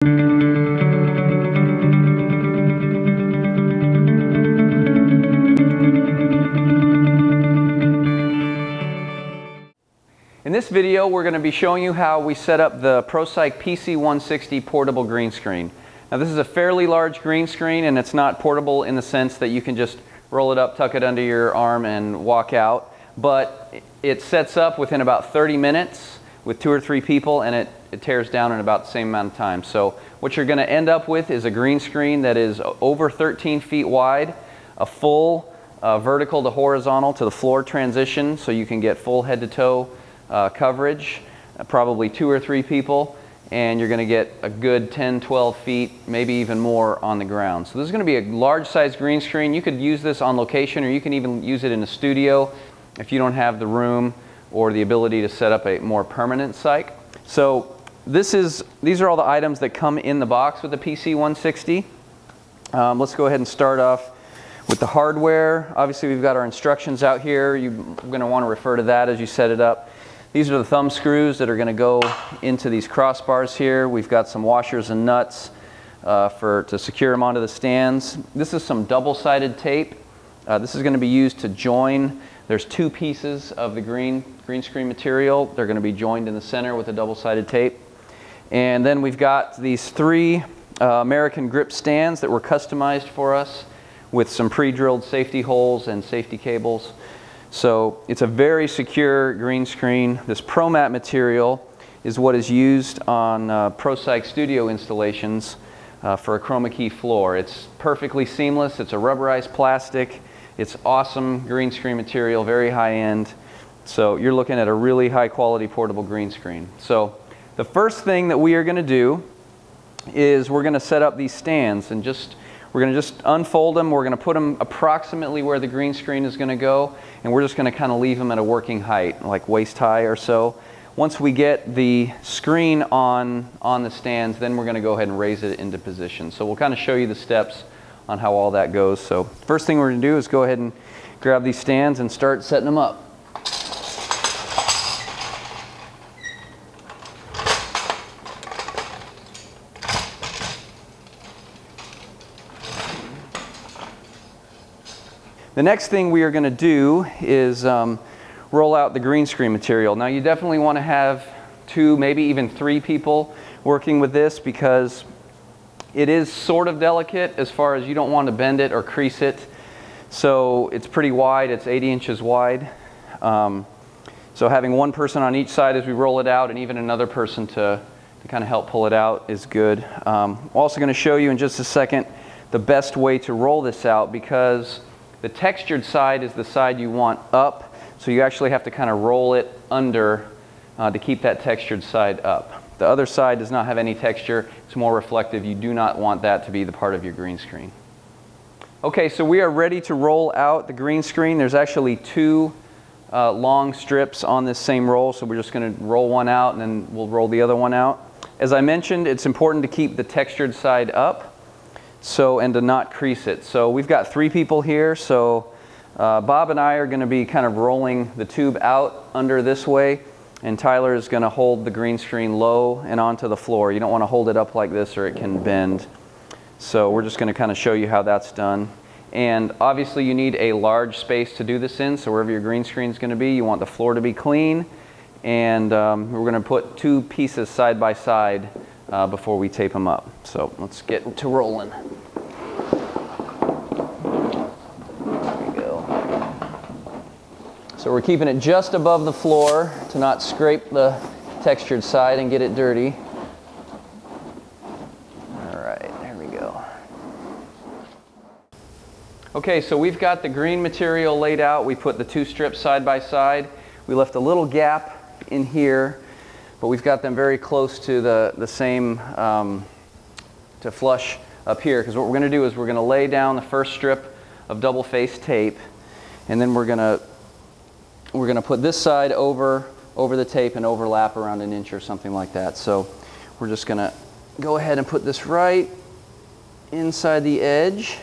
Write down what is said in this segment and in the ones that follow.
In this video, we're going to be showing you how we set up the Psych PC160 portable green screen. Now this is a fairly large green screen, and it's not portable in the sense that you can just roll it up, tuck it under your arm, and walk out. But it sets up within about 30 minutes with 2 or 3 people, and it tears down in about the same amount of time. So what you're going to end up with is a green screen that is over 13 feet wide, a full vertical to horizontal to the floor transition, so you can get full head to toe coverage, probably 2 or 3 people, and you're going to get a good 10, 12 feet, maybe even more on the ground. So this is going to be a large size green screen. You could use this on location, or you can even use it in a studio if you don't have the room or the ability to set up a more permanent psych. So these are all the items that come in the box with the PC160. Let's go ahead and start off with the hardware. Obviously we've got our instructions out here. You're going to want to refer to that as you set it up. These are the thumb screws that are going to go into these crossbars here. We've got some washers and nuts to secure them onto the stands. This is some double-sided tape. This is going to be used to join. There's 2 pieces of the green screen material. They're going to be joined in the center with a double-sided tape. And then we've got these 3 American grip stands that were customized for us with some pre-drilled safety holes and safety cables. So it's a very secure green screen. This ProMat material is what is used on PsyC studio installations for a chroma key floor. It's perfectly seamless. It's a rubberized plastic. It's awesome green screen material, very high end. So you're looking at a really high quality portable green screen. So the first thing that we are going to do is we're going to set up these stands, and we're going to just unfold them. We're going to put them approximately where the green screen is going to go, and we're just going to kind of leave them at a working height, like waist high or so. Once we get the screen on the stands, then we're going to go ahead and raise it into position. So we'll kind of show you the steps on how all that goes. So first thing we're going to do is go ahead and grab these stands and start setting them up. The next thing we are going to do is roll out the green screen material. Now you definitely want to have 2, maybe even 3 people working with this, because it is sort of delicate as far as you don't want to bend it or crease it. So it's pretty wide. It's 80 inches wide. So having 1 person on each side as we roll it out, and even another person to kind of help pull it out is good. I'm also going to show you in just a second the best way to roll this out, because the textured side is the side you want up, so you actually have to kind of roll it under to keep that textured side up. The other side does not have any texture. It's more reflective. You do not want that to be the part of your green screen. Okay, so we are ready to roll out the green screen. There's actually 2 long strips on this same roll, so we're just going to roll one out and then we'll roll the other one out. As I mentioned, it's important to keep the textured side up, and to not crease it. So we've got 3 people here, so Bob and I are going to be kind of rolling the tube out under this way, and Tyler is going to hold the green screen low and onto the floor. You don't want to hold it up like this or it can bend. So we're just going to kind of show you how that's done. And obviously you need a large space to do this in, so wherever your green screen is going to be, you want the floor to be clean, and we're going to put 2 pieces side by side before we tape them up. So let's get to rolling. There we go. So we're keeping it just above the floor to not scrape the textured side and get it dirty. All right, there we go. Okay, so we've got the green material laid out. We put the 2 strips side by side. We left a little gap in here, but we've got them very close to the same, to flush up here, because what we're going to do is we're going to lay down the first strip of double-faced tape, and then we're going to put this side over the tape and overlap around 1 inch or something like that. So we're just going to go ahead and put this right inside the edge,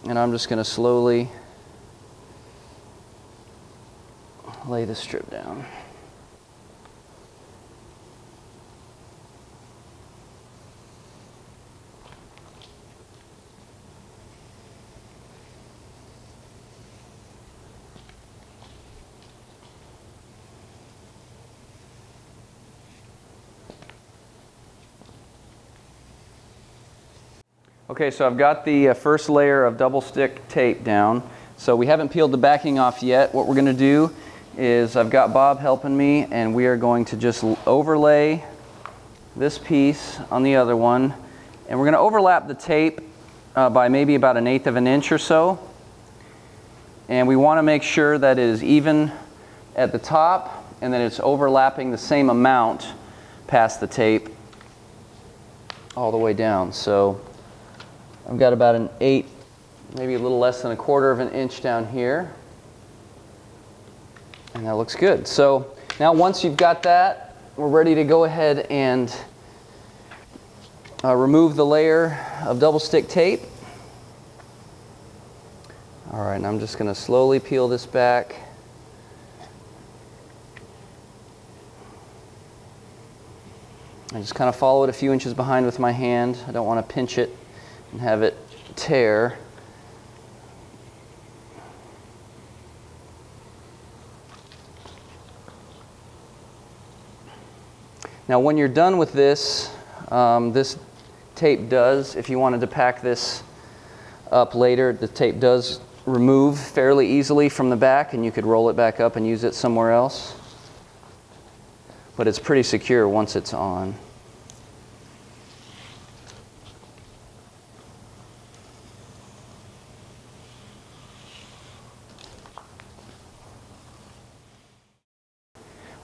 and I'm just going to slowly lay the strip down. Okay, so I've got the first layer of double stick tape down. So we haven't peeled the backing off yet. What we're going to do is I've got Bob helping me, and we are going to just overlay this piece on the other one. And we're going to overlap the tape by maybe about 1/8 of an inch or so. And we want to make sure that it is even at the top and that it's overlapping the same amount past the tape all the way down. So I've got about 1/8, maybe a little less than 1/4 of an inch down here. And that looks good. So now once you've got that, we're ready to go ahead and remove the layer of double stick tape. All right, and I'm just going to slowly peel this back. I just kind of follow it a few inches behind with my hand. I don't want to pinch it and have it tear. Now when you're done with this, this tape does, if you wanted to pack this up later, the tape does remove fairly easily from the back, and you could roll it back up and use it somewhere else. But it's pretty secure once it's on.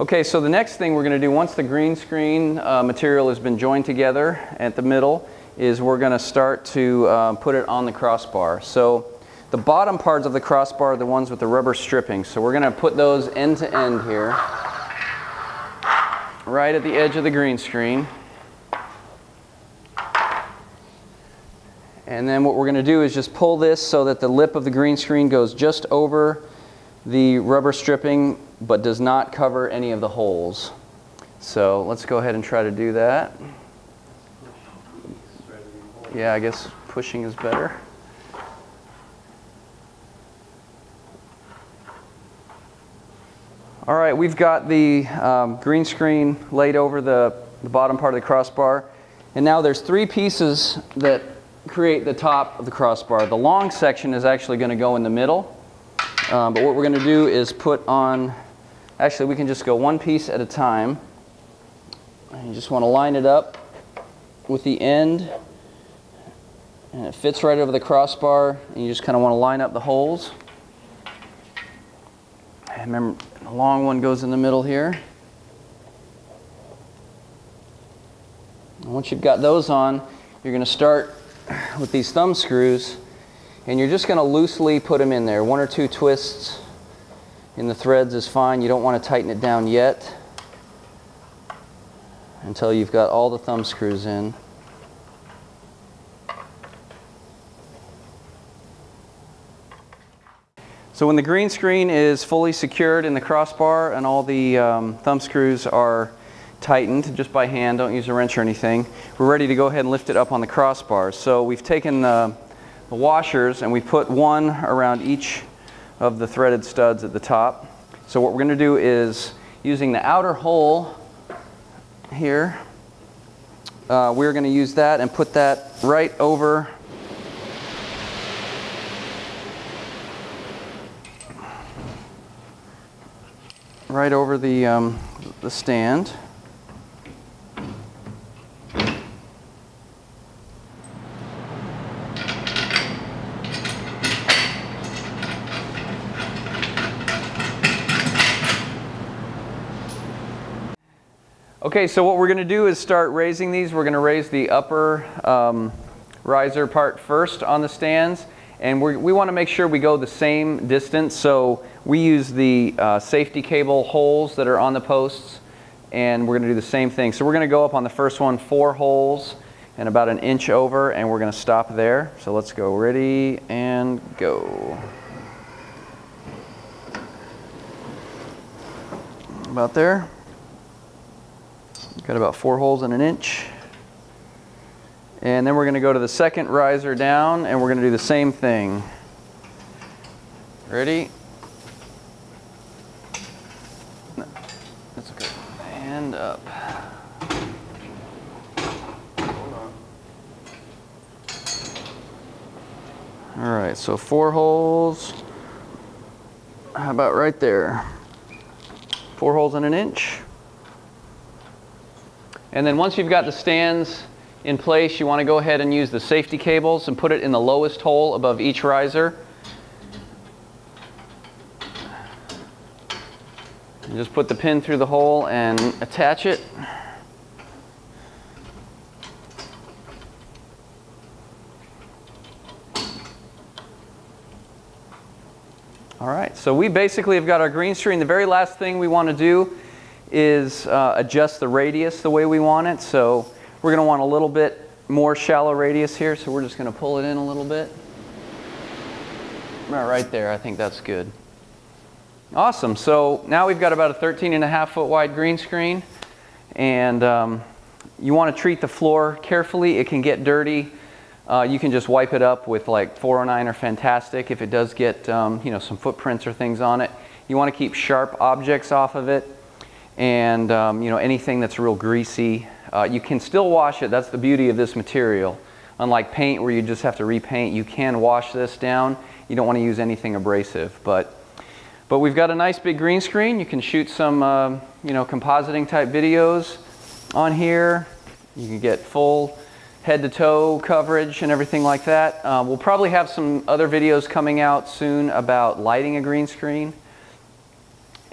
Okay, so the next thing we're going to do once the green screen material has been joined together at the middle is we're going to start to put it on the crossbar. So the bottom parts of the crossbar are the ones with the rubber stripping. So we're going to put those end to end here, right at the edge of the green screen. And then what we're going to do is just pull this so that the lip of the green screen goes just over the rubber stripping but does not cover any of the holes. So let's go ahead and try to do that. Yeah, I guess pushing is better. All right, we've got the green screen laid over the bottom part of the crossbar. And now there's 3 pieces that create the top of the crossbar. The long section is actually going to go in the middle. But what we're going to do is put on, actually we can just go one piece at a time. And you just want to line it up with the end. And it fits right over the crossbar. And you just kind of want to line up the holes. And remember, the long one goes in the middle here. And once you've got those on, you're going to start with these thumb screws. And you're just going to loosely put them in there. 1 or 2 twists in the threads is fine. You don't want to tighten it down yet until you've got all the thumb screws in. So when the green screen is fully secured in the crossbar and all the thumb screws are tightened just by hand, don't use a wrench or anything, we're ready to go ahead and lift it up on the crossbar. So we've taken the washers and we put one around each of the threaded studs at the top. So what we're going to do is, using the outer hole here, we're going to use that and put that right over the stand. Okay, so what we're going to do is start raising these. We're going to raise the upper riser part first on the stands, and we want to make sure we go the same distance. So we use the safety cable holes that are on the posts, and we're going to do the same thing. So we're going to go up on the first one 4 holes and about 1 inch over, and we're going to stop there. So let's go. Ready and go. About there. Got about 4 holes in 1 inch. And then we're going to go to the second riser down, and we're going to do the same thing. Ready? No, that's okay. And up. Hold on. All right, so 4 holes. How about right there? 4 holes in 1 inch. And then once you've got the stands in place, you want to go ahead and use the safety cables and put it in the lowest hole above each riser. And just put the pin through the hole and attach it. All right, so we basically have got our green screen. The very last thing we want to do is adjust the radius the way we want it. So we're going to want a little bit more shallow radius here, so we're just going to pull it in a little bit. Right there, I think that's good. Awesome, so now we've got about a 13.5 foot wide green screen, and you want to treat the floor carefully. It can get dirty. You can just wipe it up with like 409 or Fantastic if it does get you know, some footprints or things on it. You want to keep sharp objects off of it, and you know, anything that's real greasy. You can still wash it. That's the beauty of this material. Unlike paint where you just have to repaint, you can wash this down. You don't want to use anything abrasive, but we've got a nice big green screen. You can shoot some you know, compositing type videos on here. You can get full head-to-toe coverage and everything like that. We'll probably have some other videos coming out soon about lighting a green screen.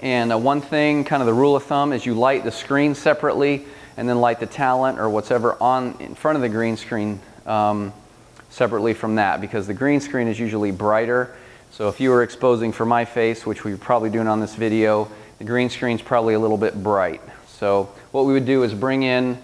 And one thing, kind of the rule of thumb, is you light the screen separately and then light the talent or whatever on in front of the green screen separately from that, because the green screen is usually brighter. So if you were exposing for my face, which we're probably doing on this video, the green screen's probably a little bit bright. So what we would do is bring in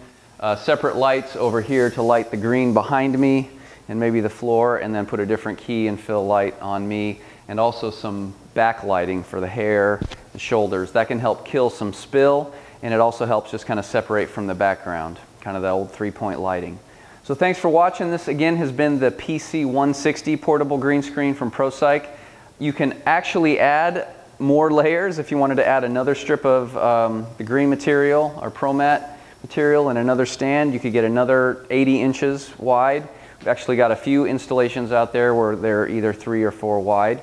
separate lights over here to light the green behind me and maybe the floor, and then put a different key and fill light on me, and also some backlighting for the hair and shoulders. That can help kill some spill, and it also helps just kind of separate from the background, kind of the old 3-point lighting. So thanks for watching. This again has been the PC160 portable green screen from ProPsych. You can actually add more layers if you wanted to add another strip of the green material or ProMat material and another stand. You could get another 80 inches wide. We've actually got a few installations out there where they're either 3 or 4 wide.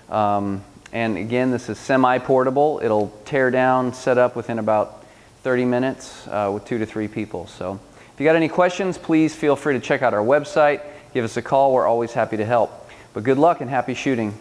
And again, this is semi-portable. It'll tear down, set up within about 30 minutes with 2 to 3 people. So if you got any questions, please feel free to check out our website. Give us a call. We're always happy to help. But good luck and happy shooting.